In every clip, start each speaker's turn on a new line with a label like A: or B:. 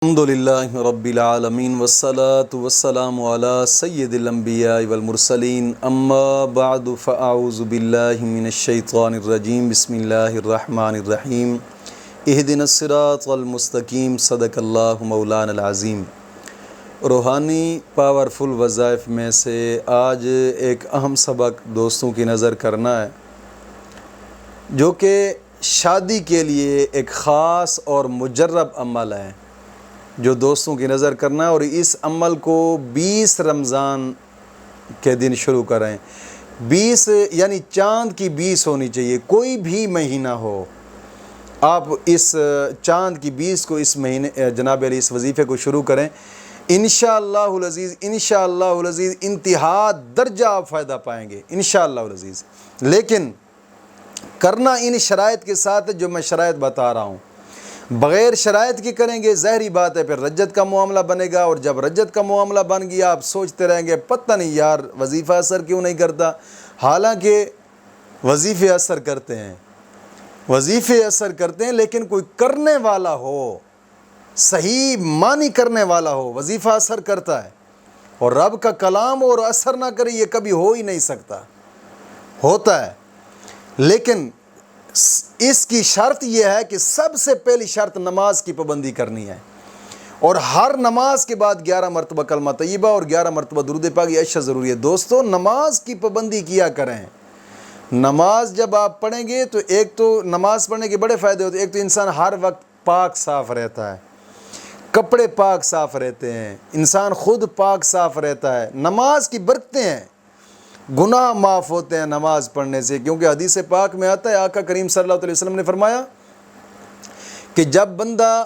A: الحمدللہ رب العالمین والصلاة والسلام علی سید الانبیاء والمرسلین اما بعد فاعوذ باللہ من الشیطان الرجیم بسم اللہ الرحمن الرحیم اہدنا الصراط المستقیم صدق اللہ مولانا العظیم۔ روحانی پاورفل وظائف میں سے آج ایک اہم سبق دوستوں کی نظر کرنا ہے، جو کہ شادی کے لیے ایک خاص اور مجرب عمل ہے جو دوستوں کی نظر کرنا ہے، اور اس عمل کو 20 رمضان کے دن شروع کریں۔ 20 یعنی چاند کی 20 ہونی چاہیے، کوئی بھی مہینہ ہو، آپ اس چاند کی 20 کو اس مہینے جناب علی اس وظیفے کو شروع کریں۔ انشاءاللہ العزیز انتہا درجہ آپ فائدہ پائیں گے انشاءاللہ العزیز، لیکن کرنا ان شرائط کے ساتھ جو میں شرائط بتا رہا ہوں۔ بغیر شرائط کی کریں گے ظاہری بات ہے پھر رجت کا معاملہ بنے گا، اور جب رجت کا معاملہ بن گیا آپ سوچتے رہیں گے پتہ نہیں یار وظیفہ اثر کیوں نہیں کرتا، حالانکہ وظیفے اثر کرتے ہیں، لیکن کوئی کرنے والا ہو، صحیح معنی کرنے والا ہو، وظیفہ اثر کرتا ہے۔ اور رب کا کلام اور اثر نہ کرے یہ کبھی ہو ہی نہیں سکتا، ہوتا ہے، لیکن اس کی شرط یہ ہے کہ سب سے پہلی شرط نماز کی پابندی کرنی ہے، اور ہر نماز کے بعد 11 مرتبہ کلمہ طیبہ اور 11 مرتبہ درود پاک، یہ اشیاء ضروری ہے۔ دوستو نماز کی پابندی کیا کریں۔ نماز جب آپ پڑھیں گے تو ایک تو نماز پڑھنے کے بڑے فائدے ہوتے ہیں، ایک تو انسان ہر وقت پاک صاف رہتا ہے، کپڑے پاک صاف رہتے ہیں، انسان خود پاک صاف رہتا ہے، نماز کی برکتیں ہیں، گناہ معاف ہوتے ہیں نماز پڑھنے سے، کیونکہ حدیث پاک میں آتا ہے آقا کریم صلی اللہ علیہ وسلم نے فرمایا کہ جب بندہ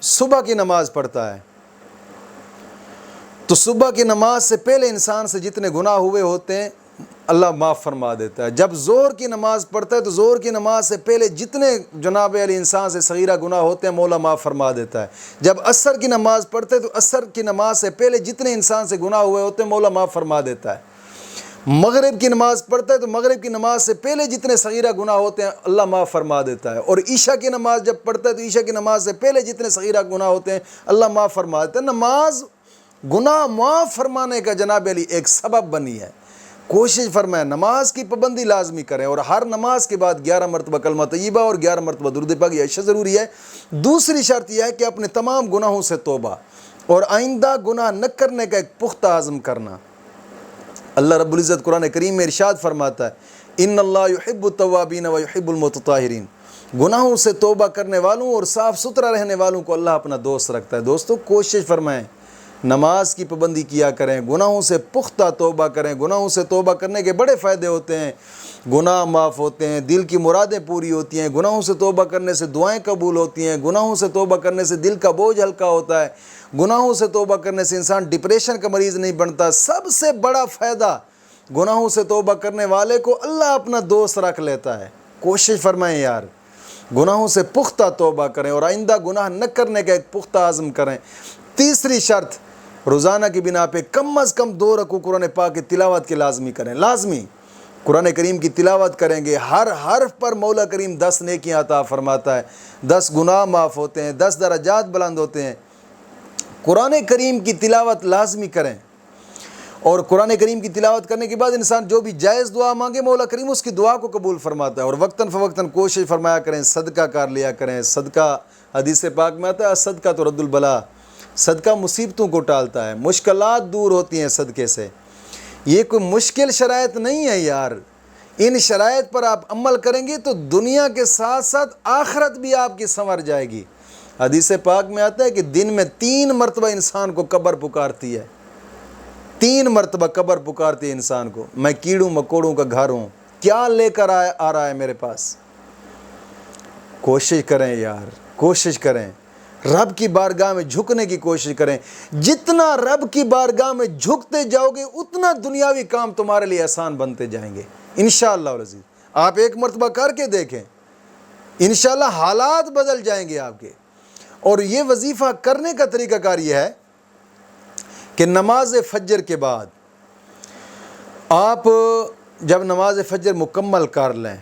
A: صبح کی نماز پڑھتا ہے تو صبح کی نماز سے پہلے انسان سے جتنے گناہ ہوئے ہوتے ہیں اللہ معاف فرما دیتا ہے۔ جب ظہر کی نماز پڑھتا ہے تو ظہر کی نماز سے پہلے جتنے جناب علی انسان سے صغیرہ گناہ ہوتے ہیں مولا معاف فرما دیتا ہے۔ جب عصر کی نماز پڑھتے ہیں تو عصر کی نماز سے پہلے جتنے انسان سے گناہ ہوئے ہوتے ہیں مولا معاف فرما دیتا ہے۔ مغرب کی نماز پڑھتا ہے تو مغرب کی نماز سے پہلے جتنے صغیرہ گناہ ہوتے ہیں اللہ معاف فرما دیتا ہے، اور عشاء کی نماز جب پڑھتا ہے تو عشاء کی نماز سے پہلے جتنے صغیرہ گناہ ہوتے ہیں اللہ معاف فرما دیتا ہے۔ نماز گناہ معاف فرمانے کا جناب علی ایک سبب بنی ہے۔ کوشش فرمائیں نماز کی پابندی لازمی کریں، اور ہر نماز کے بعد 11 مرتبہ کلمہ طیبہ اور 11 مرتبہ درود پاک، یہ اشیاء ضروری ہے۔ دوسری شرط یہ ہے کہ اپنے تمام گناہوں سے توبہ اور آئندہ گناہ نہ کرنے کا ایک پختہ عزم کرنا۔ اللہ رب العزت قرآن کریم میں ارشاد فرماتا ہے ان اللہ یحب التوابین و یحب المتطہرین، گناہوں سے توبہ کرنے والوں اور صاف ستھرا رہنے والوں کو اللہ اپنا دوست رکھتا ہے۔ دوستو کوشش فرمائیں نماز کی پابندی کیا کریں، گناہوں سے پختہ توبہ کریں۔ گناہوں سے توبہ کرنے کے بڑے فائدے ہوتے ہیں، گناہ معاف ہوتے ہیں، دل کی مرادیں پوری ہوتی ہیں، گناہوں سے توبہ کرنے سے دعائیں قبول ہوتی ہیں، گناہوں سے توبہ کرنے سے دل کا بوجھ ہلکا ہوتا ہے، گناہوں سے توبہ کرنے سے انسان ڈپریشن کا مریض نہیں بنتا۔ سب سے بڑا فائدہ گناہوں سے توبہ کرنے والے کو اللہ اپنا دوست رکھ لیتا ہے۔ کوشش فرمائیں یار گناہوں سے پختہ توبہ کریں اور آئندہ گناہ نہ کرنے کا ایک پختہ عزم کریں۔ تیسری شرط روزانہ کی بنا پہ کم از کم 2 رکوع قرآن پاک کی تلاوت کے لازمی کریں۔ لازمی قرآن کریم کی تلاوت کریں گے، ہر حرف پر مولا کریم 10 نیکیاں عطا فرماتا ہے، 10 گناہ معاف ہوتے ہیں، 10 درجات بلند ہوتے ہیں۔ قرآن کریم کی تلاوت لازمی کریں، اور قرآن کریم کی تلاوت کرنے کے بعد انسان جو بھی جائز دعا مانگے مولا کریم اس کی دعا کو قبول فرماتا ہے۔ اور وقتاً فوقتاً کوشش فرمایا کریں، صدقہ کر لیا کریں۔ صدقہ حدیث پاک میں آتا ہے صدقہ تو رد البلا، صدقہ مصیبتوں کو ٹالتا ہے، مشکلات دور ہوتی ہیں صدقے سے۔ یہ کوئی مشکل شرائط نہیں ہے یار، ان شرائط پر آپ عمل کریں گے تو دنیا کے ساتھ ساتھ آخرت بھی آپ کی سنور جائے گی۔ حدیث پاک میں آتا ہے کہ دن میں 3 مرتبہ انسان کو قبر پکارتی ہے، 3 مرتبہ قبر پکارتی ہے انسان کو، میں کیڑوں مکوڑوں کا گھر ہوں، کیا لے کر آ رہا ہے میرے پاس۔ کوشش کریں یار، کوشش کریں رب کی بارگاہ میں جھکنے کی کوشش کریں۔ جتنا رب کی بارگاہ میں جھکتے جاؤ گے اتنا دنیاوی کام تمہارے لیے آسان بنتے جائیں گے انشاءاللہ العزیز۔ آپ ایک مرتبہ کر کے دیکھیں، انشاءاللہ حالات بدل جائیں گے آپ کے۔ اور یہ وظیفہ کرنے کا طریقہ کار یہ ہے کہ نماز فجر کے بعد آپ جب نماز فجر مکمل کر لیں،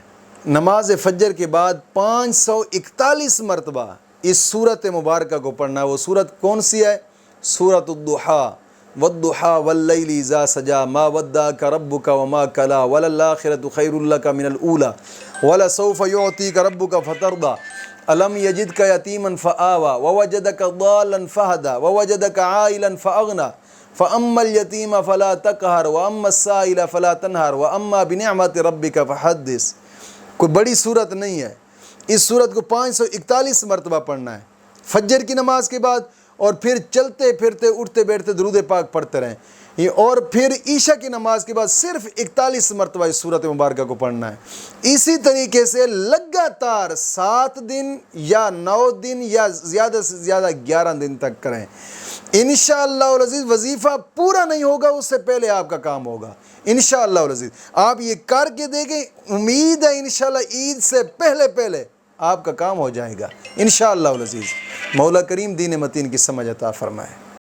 A: نماز فجر کے بعد 541 مرتبہ اس صورت مبارکہ کو پڑھنا ہے۔ وہ صورت کون سی ہے؟ سورۃ الضحیٰ، والضحیٰ واللیل اذا سجا ما ودعک ربک وما کلا وللآخرۃ خیر لک من الاولی ولسوف یعطیک ربک فترضی الم یجدک یتیما فآوی ووجدک ضالا فہدی ووجدک عائلا فاغنی فاما الیتیم فلا تقہر واما السائل فلا تنہر واما بنعمت ربک فحدث۔ کوئی بڑی صورت نہیں ہے۔ اس صورت کو 541 مرتبہ پڑھنا ہے فجر کی نماز کے بعد، اور پھر چلتے پھرتے اٹھتے بیٹھتے درود پاک پڑھتے رہیں، اور پھر عشاء کی نماز کے بعد صرف 41 مرتبہ اس صورت مبارکہ کو پڑھنا ہے۔ اسی طریقے سے لگاتار 7 دن یا 9 دن یا زیادہ سے زیادہ 11 دن تک کریں۔ انشاءاللہ العزیز وظیفہ پورا نہیں ہوگا اس سے پہلے آپ کا کام ہوگا انشاءاللہ العزیز۔ آپ یہ کر کے دیکھیں، امید ہے انشاءاللہ عید سے پہلے آپ کا کام ہو جائے گا انشاءاللہ العزیز۔ مولا کریم دین متین کی سمجھ عطا فرمائے۔